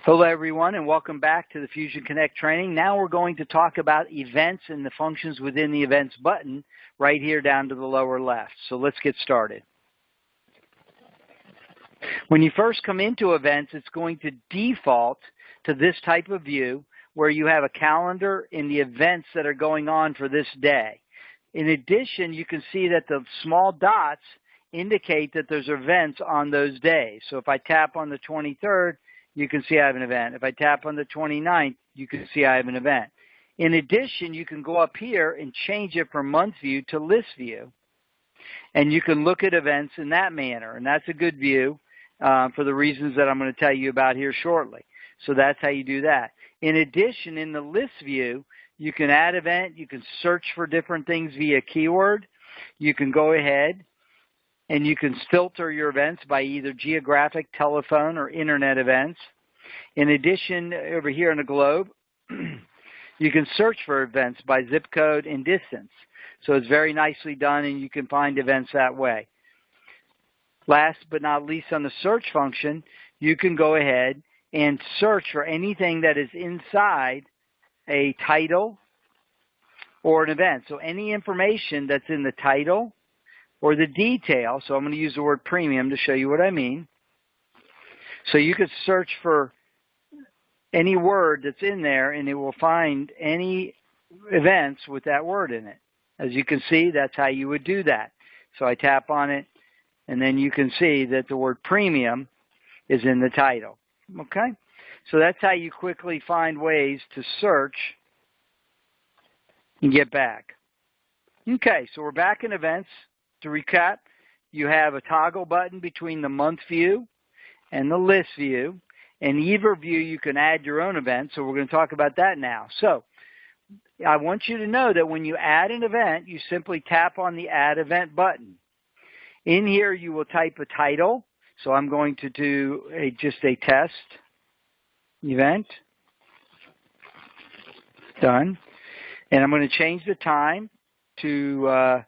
Hello everyone and welcome back to the FuXion Connect training. Now we're going to talk about events and the functions within the events button right here down to the lower left. So let's get started. When you first come into events, it's going to default to this type of view where you have a calendar and the events that are going on for this day. In addition, you can see that the small dots indicate that there's events on those days. So if I tap on the 23rd, you can see I have an event. If I tap on the 29th, you can see I have an event. In addition, you can go up here and change it from month view to list view. And you can look at events in that manner. And that's a good view for the reasons that I'm going to tell you about here shortly. So that's how you do that. In addition, in the list view, you can add event. You can search for different things via keyword. You can go ahead and you can filter your events by either geographic, telephone, or internet events. In addition, over here in the globe, you can search for events by zip code and distance. So it's very nicely done, and you can find events that way. Last but not least, on the search function, you can go ahead and search for anything that is inside a title or an event. So any information that's in the title or the detail, so I'm going to use the word premium to show you what I mean. So you could search for any word that's in there and it will find any events with that word in it. As you can see, that's how you would do that. So I tap on it and then you can see that the word premium is in the title. Okay? So that's how you quickly find ways to search and get back. Okay, so we're back in events. To recap, you have a toggle button between the month view and the list view. In either view, you can add your own event, so we're going to talk about that now. So I want you to know that when you add an event, you simply tap on the Add Event button. In here, you will type a title. So I'm going to do just a test event. Done. And I'm going to change the time to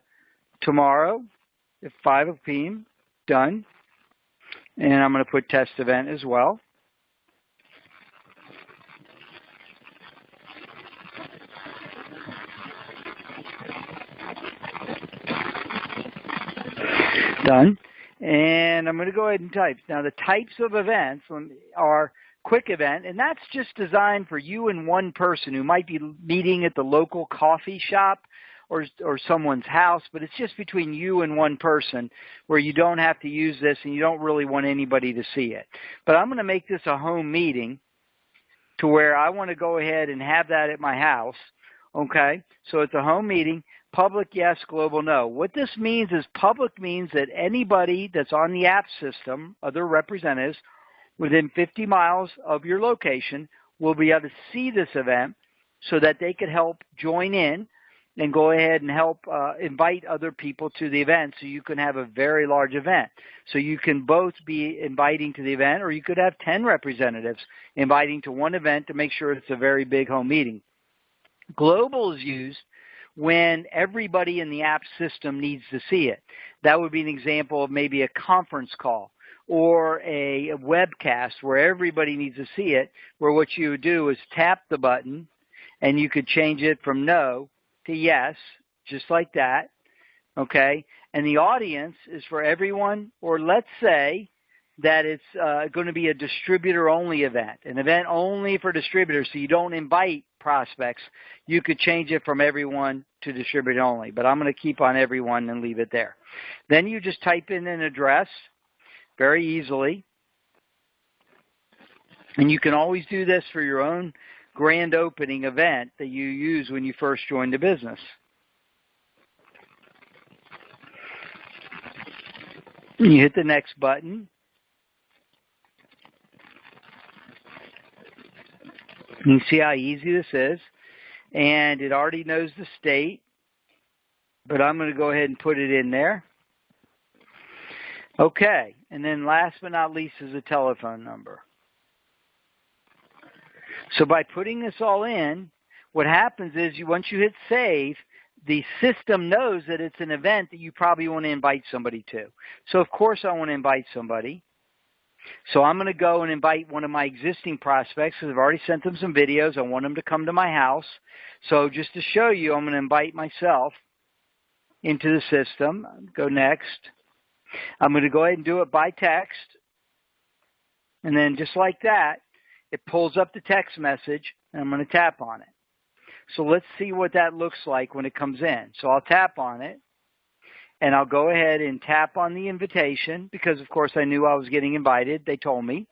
tomorrow at 5 p.m. Done. And I'm going to put test event as well. Done. And I'm going to go ahead and type. Now the types of events are quick event, and that's just designed for you and one person who might be meeting at the local coffee shop or someone's house, but it's just between you and one person where you don't have to use this and you don't really want anybody to see it. But I'm going to make this a home meeting to where I want to go ahead and have that at my house. Okay, so it's a home meeting. Public, yes. Global, no. What this means is public means that anybody that's on the app system, other representatives, within 50 miles of your location will be able to see this event so that they could help join in and go ahead and help invite other people to the event so you can have a very large event. So you can both be inviting to the event, or you could have 10 representatives inviting to one event to make sure it's a very big home meeting. Global is used when everybody in the app system needs to see it. That would be an example of maybe a conference call or a webcast where everybody needs to see it, where what you would do is tap the button and you could change it from no to yes, just like that, okay? And the audience is for everyone, or let's say that it's going to be a distributor-only event, an event only for distributors, so you don't invite prospects. You could change it from everyone to distributor only, but I'm going to keep on everyone and leave it there. Then you just type in an address very easily, and you can always do this for your own grand opening event that you use when you first join the business. And you hit the next button. You see how easy this is. And it already knows the state, but I'm going to go ahead and put it in there. Okay, and then last but not least is a telephone number. So by putting this all in, what happens is once you hit save, the system knows that it's an event that you probably want to invite somebody to. So of course I want to invite somebody. So I'm going to go and invite one of my existing prospects because I've already sent them some videos. I want them to come to my house. So just to show you, I'm going to invite myself into the system. Go next. I'm going to go ahead and do it by text. And then just like that, it pulls up the text message, and I'm going to tap on it. So let's see what that looks like when it comes in. So I'll tap on it, and I'll go ahead and tap on the invitation because, of course, I knew I was getting invited. They told me.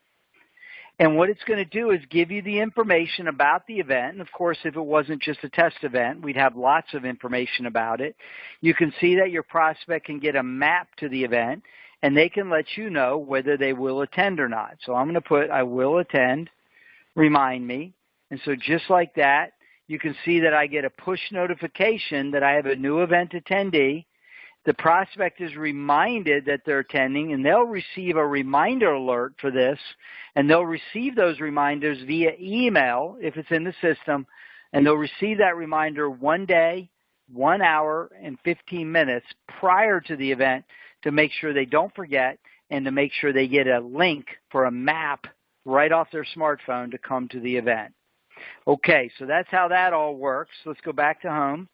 And what it's going to do is give you the information about the event. And, of course, if it wasn't just a test event, we'd have lots of information about it. You can see that your prospect can get a map to the event, and they can let you know whether they will attend or not. So I'm going to put, I will attend, remind me. And so just like that, you can see that I get a push notification that I have a new event attendee. The prospect is reminded that they're attending, and they'll receive a reminder alert for this, and they'll receive those reminders via email if it's in the system, and they'll receive that reminder 1 day, 1 hour, and 15 minutes prior to the event to make sure they don't forget and to make sure they get a link for a map right off their smartphone to come to the event. Okay, so that's how that all works. Let's go back to home.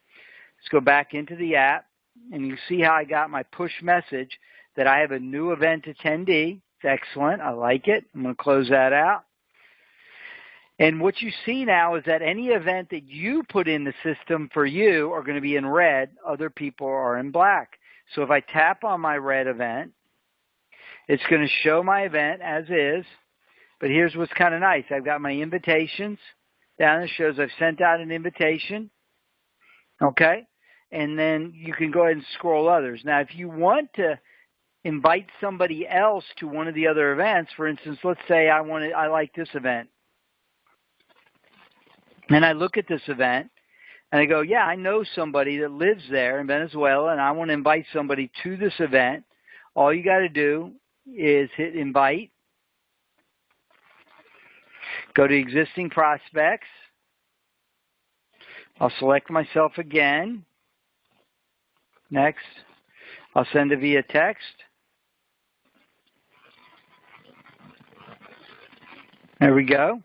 Let's go back into the app. And you see how I got my push message that I have a new event attendee. It's excellent. I like it. I'm going to close that out. And what you see now is that any event that you put in the system for you are going to be in red. Other people are in black. So if I tap on my red event, it's going to show my event as is. But here's what's kind of nice. I've got my invitations down. It shows I've sent out an invitation. Okay? And then you can go ahead and scroll others. Now, if you want to invite somebody else to one of the other events, for instance, let's say I like this event. And I look at this event, and I go, yeah, I know somebody that lives there in Venezuela, and I want to invite somebody to this event. All you got to do is hit invite. Go to existing prospects. I'll select myself again. Next, I'll send it via text. There we go.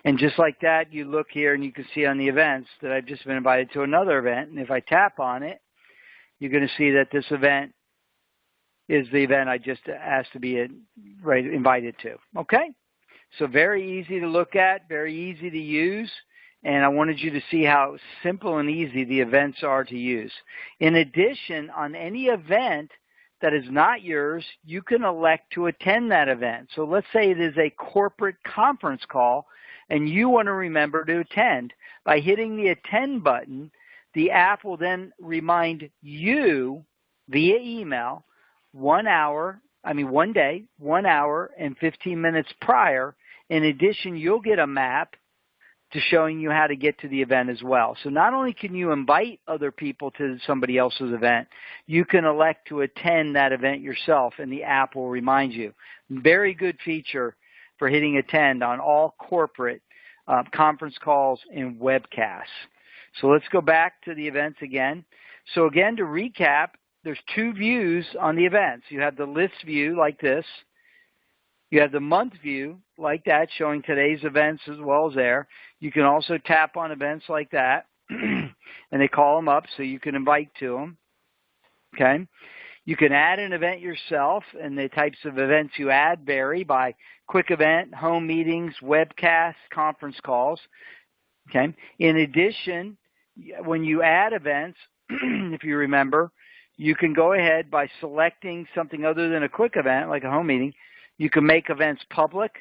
And just like that, you look here and you can see on the events that I've just been invited to another event. And if I tap on it, you're going to see that this event is the event I just asked to be invited to. Okay? So very easy to look at, very easy to use. And I wanted you to see how simple and easy the events are to use. In addition, on any event that is not yours, you can elect to attend that event. So let's say it is a corporate conference call, and you want to remember to attend. By hitting the attend button, the app will then remind you via email 1 day, 1 hour, and 15 minutes prior. In addition, you'll get a map to showing you how to get to the event as well. So not only can you invite other people to somebody else's event, you can elect to attend that event yourself, and the app will remind you. Very good feature for hitting attend on all corporate conference calls and webcasts. So let's go back to the events again. So again, to recap, there's two views on the events. You have the list view like this. You have the month view like that, showing today's events as well as there. You can also tap on events like that, and they call them up so you can invite to them. Okay? You can add an event yourself, and the types of events you add vary by quick event, home meetings, webcasts, conference calls. Okay? In addition, when you add events, if you remember, you can go ahead by selecting something other than a quick event, like a home meeting. You can make events public.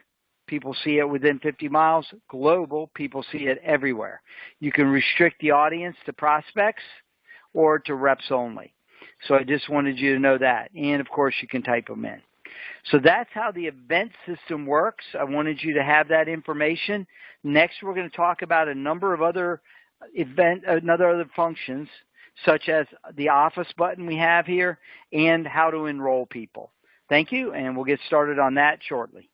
People see it within 50 miles. Global, people see it everywhere. You can restrict the audience to prospects or to reps only. So I just wanted you to know that. And, of course, you can type them in. So that's how the event system works. I wanted you to have that information. Next, we're going to talk about a number of other other functions, such as the office button we have here and how to enroll people. Thank you, and we'll get started on that shortly.